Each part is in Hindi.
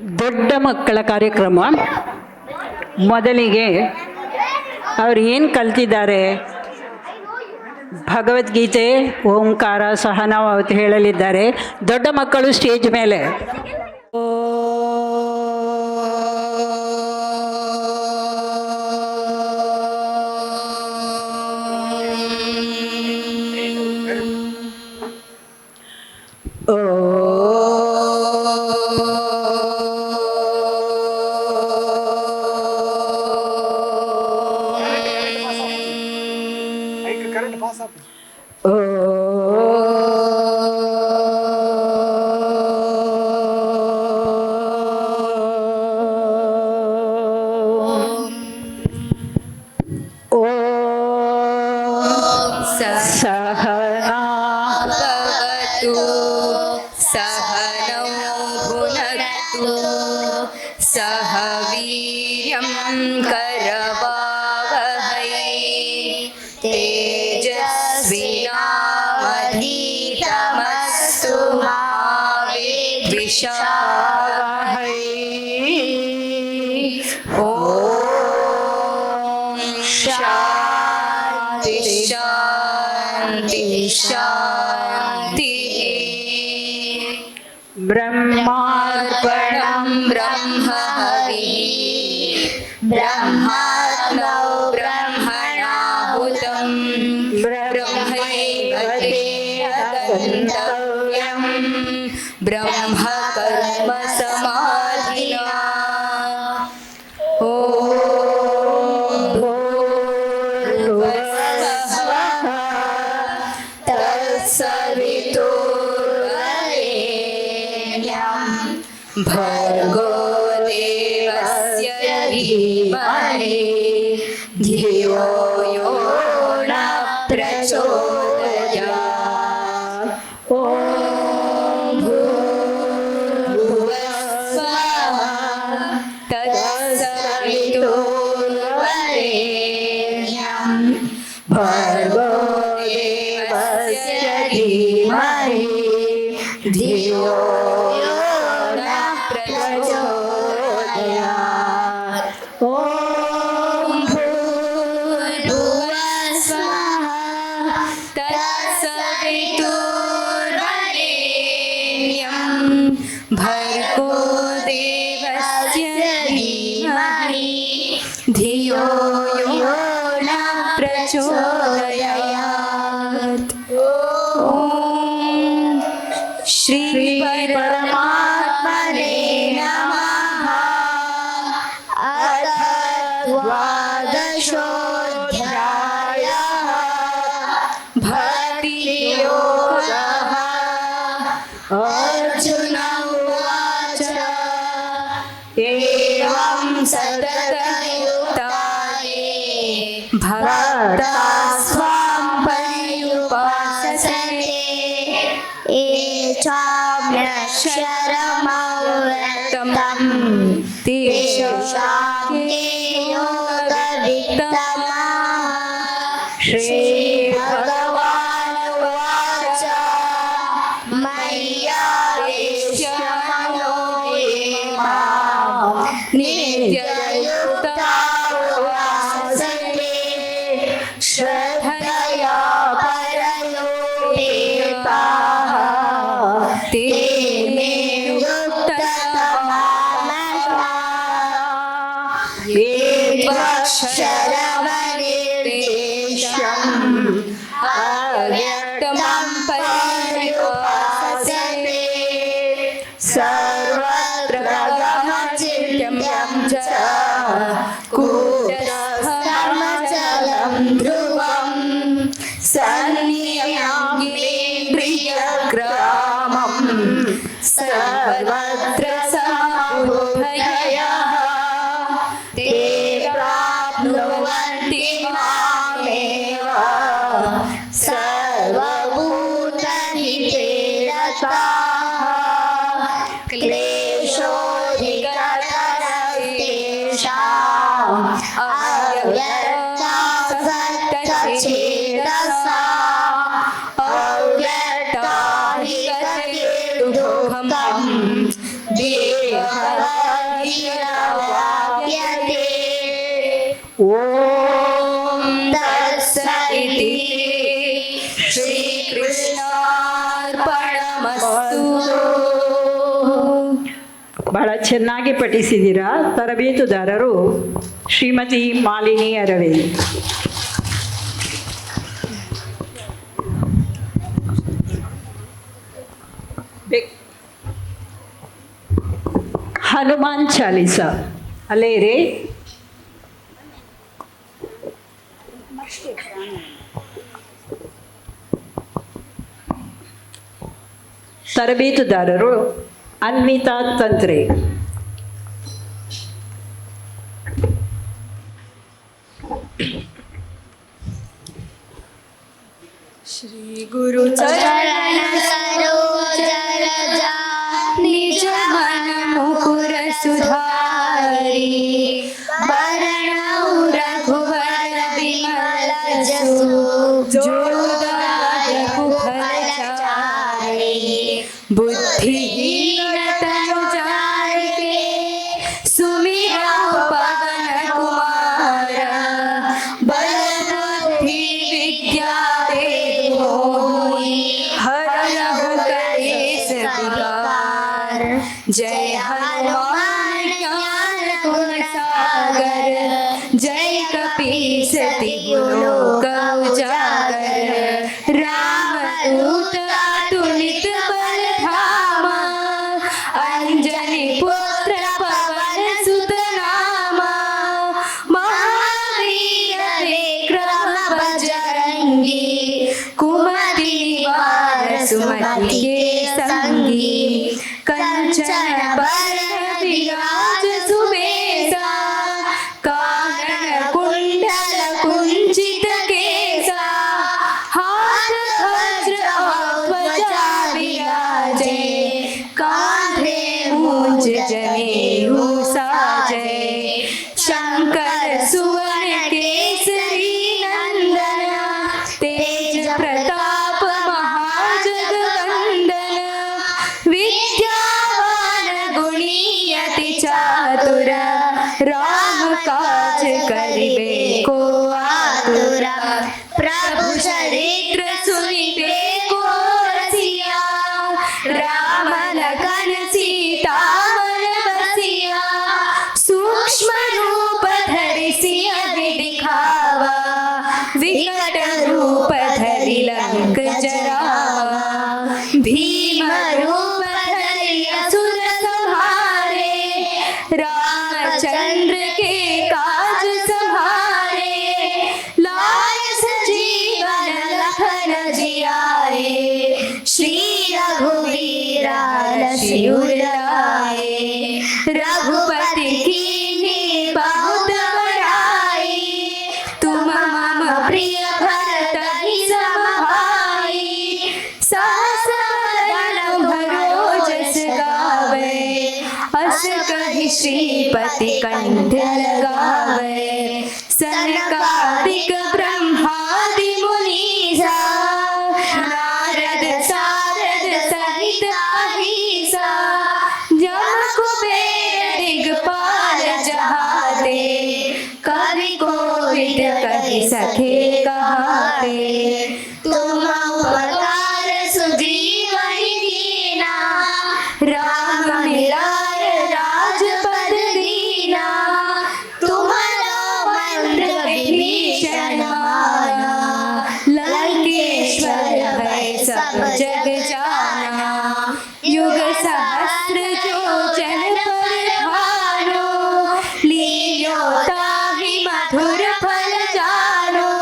ದೊಡ್ಡ ಮಕ್ಕಳ ಕಾರ್ಯಕ್ರಮ. ಮೊದಲಿಗೆ ಅವರು ಏನು ಕಲ್ತಿದ್ದಾರೆ, ಭಗವದ್ಗೀತೆ, ಓಂಕಾರ, ಸಹನಾ ಅವತ್ತು ಹೇಳಲಿದ್ದಾರೆ. ದೊಡ್ಡ ಮಕ್ಕಳು ಸ್ಟೇಜ್ ಮೇಲೆ. सह वीर्यं करवावहै तेजस्विनावधीतमस्तु मा विद्विषावहै। ॐ शान्ति शान्ति शान्तिः। ब्रह्मार्पणं ब्रह्म हविः ब्रह्मात्मौ ब्रह्मणाहुतं ब्रह्मैव तेन गन्तव्यं ब्रह्म कर्म समाधिना। ॐ भूर्भुवस्सुवः तत्सवितुर्वरेण्यं भर्गो देवस्य धीमहि धियो यो न प्रचोदयात्। ॐ भूर्भुवस्सुवः तत्सवितुर्वरेण्यं भर्गो देवस्य धीमहि धियो यो न प्रचोदयात्। ॐ भूर्भुवस्सुवः तत्सवितुर्वरेण्यं भर्गो देवस्य धीमहि धियो यो न प्रचोदयात्। ॐ श्री परमात्मने नमः। अथ द्वादशोऽध्यायः भक्तियोगः। अर्जुन उवाच एवं सततयुक्ता ये भक्तास्त्वां पर्युपासते ये चाम्यक्षरमव्यक्तं तेषां के योगवित्तमः। श्रीभगवानुवाच मय्यावेश्य मनो ये मां नित्ययुक्ता उपासते श्रद्धया परयोपेताः ते मे युक्ततमाः। ये त्वक्षरमनिर्देशम् अव्यक्तं पर्युपासते सर्वत्र गगनचिन्त्यं च कूटस्थमचलं ध्रुवं सन्नियम्येन्द्रियग्रामं सर्वत्र समबुद्धयः ते प्राप्नुवन्ति मामेव सर्वभूतहिते रताः। क्लेशोऽधिकतरस्तेषाम् अव्यक्तासक्तचेतसाम् अव्यक्ता हि गतिर्दुःखं देहः ಓಂ ತತ್ಸದಿತಿ ಶ್ರೀಕೃಷ್ಣಾರ್ಪಣಮಸ್ತು. ಬಹಳ ಚೆನ್ನಾಗಿ ಪಠಿಸಿದ್ದೀರಾ. ತರಬೇತುದಾರರು ಶ್ರೀಮತಿ ಮಾಲಿನಿ ಅರವಿಂದ್. ಹನುಮಾನ್ ಚಾಲೀಸ ಅಲ್ಲೇ ಇರಿ. ತರಬೇತುದಾರರು ಅನ್ವಿತಾ ತಂತ್ರೆ. ಶ್ರೀ ಗುರು ಚರಣ ಸರೋಜ ರಜ ನಿಜ ಮನ ಮುಕುರ ಸುಧಾರಿ ಭರಣೌ ರಘುವರ ವಿಮಲ ಜಸು ಜೋದಾಯ ಕುಫಲಚಾರಿ ಬುದ್ಧಿಹೀನ ತನು ಜಾರಿಕೆ ಸುಮಿರ ಪವನ ಕುಮಾರ ಬಲ ಬುದ್ಧಿ ವಿದ್ಯಾ हरहु कलेश विकार। जय हनुमान ज्ञान गुण सागर जय कपीसति लोक उजागर। रामदूत अतुलित बल धामा अंजनी पुत्र पवन सुत नामा। महावीर विक्रम बजरंगी कुमति निवार सुमति के संगी। कंचन बरन विराज सुबेसा कानन कुंडल कुंचित केसा। हाथ वज्र ध्वजा विराजे कांधे मूंज जनेऊ साजे। शंकर सुवन केसरी नंदन तेज प्रताप महाजगवंदन। विद्यावान गुणी अति चातुर राम काज करिबे को आतुर। प्रभु चरित्र सुनिबे को रसिया राम लखन सीता मन बसिया। सूक्ष्म रूप धरि सियहि दिखावा विकट रूप धरि लंक जरावा। भीम रूप धरि असुर संहारे रामचंद्र के काज संहारे। लाय सजीवन लखन जियाए श्री रघुवीरा लसिउर लाए। रघुपति कीन्ही बहुत बड़ाई तुम मम प्रिय भरतहि सम भाई। सहस वदन भरोजस गावे अस कहि श्रीपति कंठ लगावे। सनकादिक ब्रह्मादि मुनीसा नारद सारद सहित अहिसा। जम कुबेर दिगपाल जहाते कवि कोविद कहि सखे कहाते। तुम उपकार सुग्रीवहि कीना राम मिलाय राजपद दीना। तुम्हारा मंत्र विभीषण माना लंकेश्वर भय सब जग जाना। युग सहस्र जो जन पर भानो लील्यो ताहि मधुर फल जानो।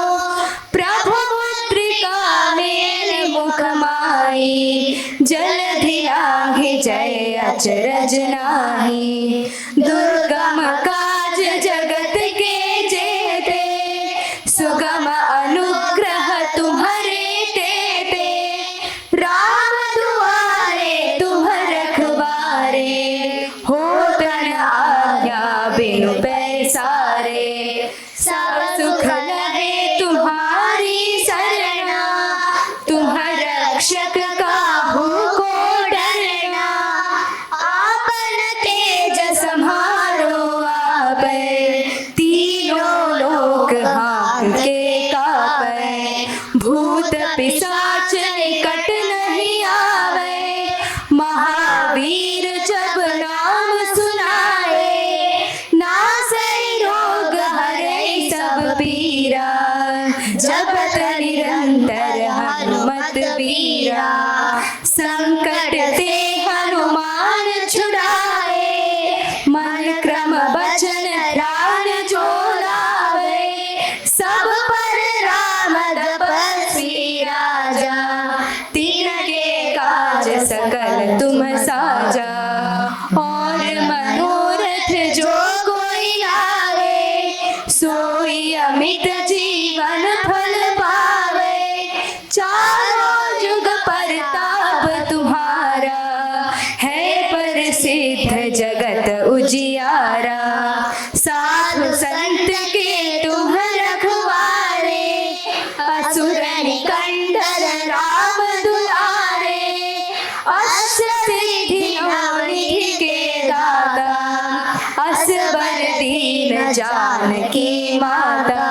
प्रभु मुद्रिका मेल मुख माही जलधि लांघि जय अचरज नाही। दुर्गम काज जगत के जेते सुगम अनुग्रह तुम्हारे तेते। राम दुआरे तुम रखवारे होत न आज्ञा बिनु पैसारे। सब सुख लहे तुम्हारी शरणा तुम रक्षक काहू को डरना। आपन तेज सम्हारो आपै तीनों लोक उजियारा, साधु संत के तुम रखवारे, असुर निकंदन राम दुलारे, अष्ट सिद्धि नवनिधि के दाता, असबर दीन जानकी माता,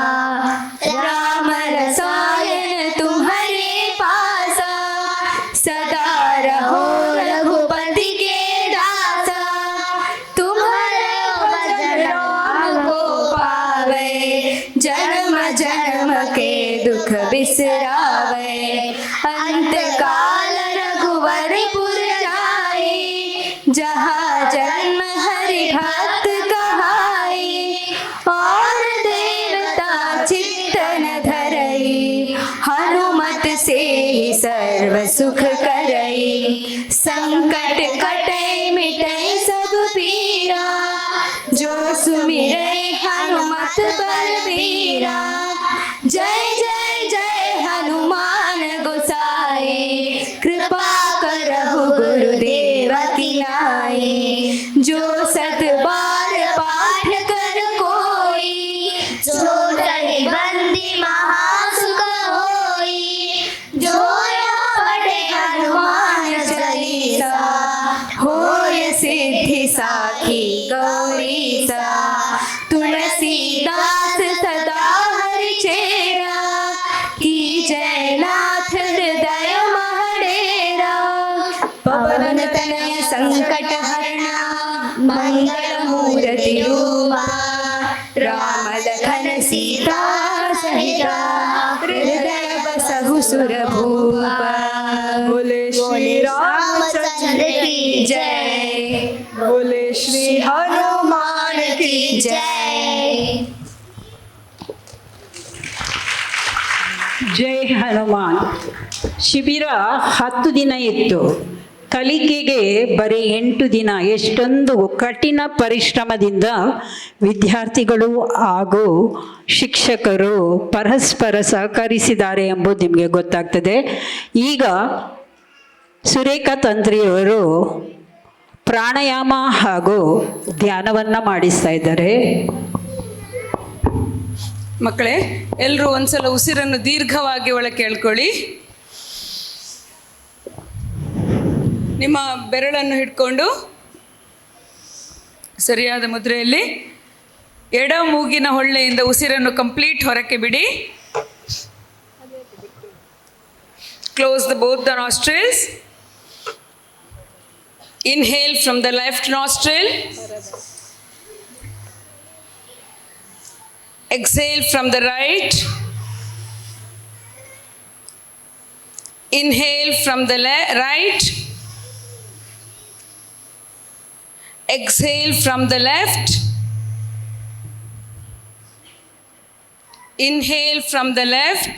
राम रसायन तुम्हारे पासा, सदा रहो रघुपति के दासा, तुम्हारे भजन राम को पावे, जन्म जन्म के दुख बिसरावे, अंत काल रघुवरपुर जाए, जहाँ जन्म हरि भक्त कहाई, और देवता चित्तन धरई, हनुमत से ही सर्व सुख करई, संकट कटे मिटे सब पीरा, जो सुमिरै हनुमत बलबीरा, जय जय जय हनुमान गोसाई, कृपा करहु गुरुदेव की नाई, जो सत बार पाठ कर कोई, जो रहे बंदी महासुख होई, जो यहाँ पढ़े हनुमान चालीसा, होय सिद्धि साखी गौरीसा, तुलसीदास सदा हरि चेरा, की जय नाथ हृदय महडेरा, पवन तनय संकट हरणा, मंगल मूर्ति रूपा, राम लखन सीता सहिता, हृदय बसहु सुर भूपा, बोले श्री रामचंद्र की जय, बोले श्री हनुमान की जय। ಜೈ ಹನುಮಾನ್. ಶಿಬಿರ 10 ದಿನ ಇತ್ತು. ಕಲಿಕೆಗೆ ಬರೀ 8 ದಿನ. ಎಷ್ಟೊಂದು ಕಠಿಣ ಪರಿಶ್ರಮದಿಂದ ವಿದ್ಯಾರ್ಥಿಗಳು ಹಾಗೂ ಶಿಕ್ಷಕರು ಪರಸ್ಪರ ಸಹಕರಿಸಿದ್ದಾರೆ ಎಂಬುದು ನಿಮಗೆ ಗೊತ್ತಾಗ್ತದೆ. ಈಗ ಸುರೇಖಾ ತಂತ್ರಿಯವರು ಪ್ರಾಣಾಯಾಮ ಹಾಗೂ ಧ್ಯಾನವನ್ನು ಮಾಡಿಸ್ತಾ ಇದ್ದಾರೆ. ಮಕ್ಕಳೇ, ಎಲ್ಲರೂ ಒಂದ್ಸಲ ಉಸಿರನ್ನು ದೀರ್ಘವಾಗಿ ಒಳಗೆ ಕೇಳ್ಕೊಳ್ಳಿ. ನಿಮ್ಮ ಬೆರಳನ್ನು ಹಿಡ್ಕೊಂಡು ಸರಿಯಾದ ಮುದ್ರೆಯಲ್ಲಿ ಎಡ ಮೂಗಿನ ಹೊಳ್ಳೆಯಿಂದ ಉಸಿರನ್ನು ಕಂಪ್ಲೀಟ್ ಹೊರಕ್ಕೆ ಬಿಡಿ. Close both the nostrils. Inhale from the left nostril. Exhale from the right. Inhale from the right. Exhale from the left. Inhale from the left.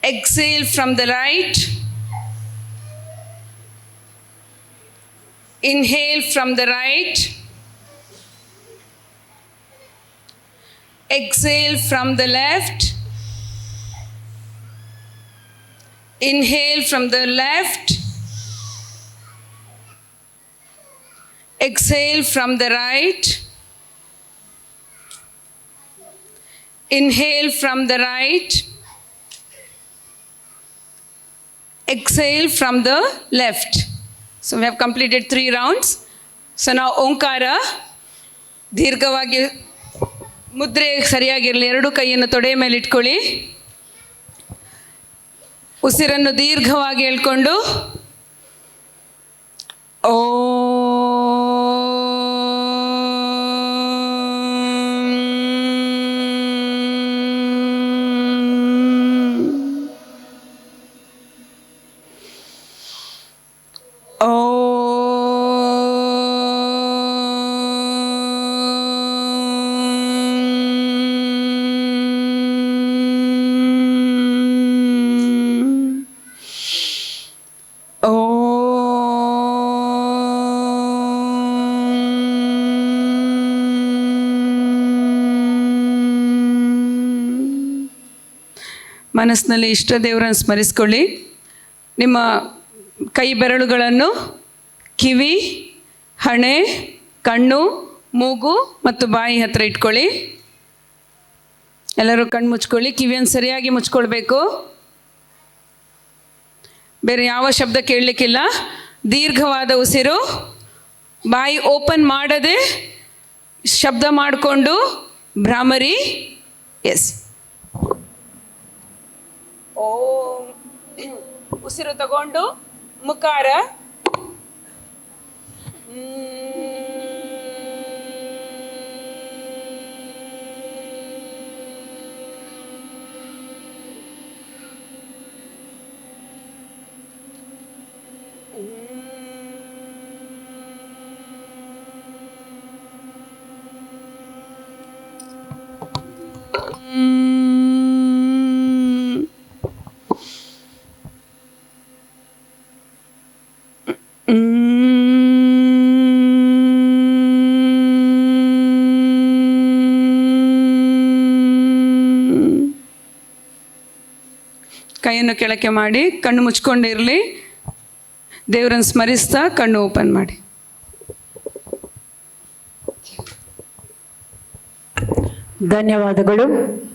Exhale from the right. Inhale from the right. Exhale from the left. Inhale from the left. Exhale from the right. Inhale from the right. Exhale from the left. So we have completed 3 rounds. So now Omkara. ದೀರ್ಘವಾಗಿ ಮುದ್ರೆ ಸರಿಯಾಗಿರಲಿ. 2 ಕೈಯನ್ನು ತೊಡೆಯ ಮೇಲೆ ಇಟ್ಕೊಳ್ಳಿ. ಉಸಿರನ್ನು ದೀರ್ಘವಾಗಿ ಹೇಳ್ಕೊಂಡು ಓ ಮನಸ್ಸಿನಲ್ಲಿ ಇಷ್ಟ ದೇವರನ್ನು ಸ್ಮರಿಸ್ಕೊಳ್ಳಿ. ನಿಮ್ಮ ಕೈ ಬೆರಳುಗಳನ್ನು ಕಿವಿ, ಹಣೆ, ಕಣ್ಣು, ಮೂಗು ಮತ್ತು ಬಾಯಿ ಹತ್ತಿರ ಇಟ್ಕೊಳ್ಳಿ. ಎಲ್ಲರೂ ಕಣ್ಣು ಮುಚ್ಕೊಳ್ಳಿ. ಕಿವಿಯನ್ನು ಸರಿಯಾಗಿ ಮುಚ್ಕೊಳ್ಬೇಕು. ಬೇರೆ ಯಾವ ಶಬ್ದ ಕೇಳಲಿಕ್ಕಿಲ್ಲ. ದೀರ್ಘವಾದ ಉಸಿರು. ಬಾಯಿ ಓಪನ್ ಮಾಡದೆ ಶಬ್ದ ಮಾಡಿಕೊಂಡು ಭ್ರಾಮರಿ. ಎಸ್. ಓಂ. ಉಸಿರು ತಗೊಂಡು ಮುಕಾರ. ಕೈಯನ್ನು ಕೆಳಕ್ಕೆ ಮಾಡಿ ಕಣ್ಣು ಮುಚ್ಕೊಂಡಿರಲಿ. ದೇವರನ್ನು ಸ್ಮರಿಸ್ತಾ ಕಣ್ಣು ಓಪನ್ ಮಾಡಿ. ಧನ್ಯವಾದಗಳು.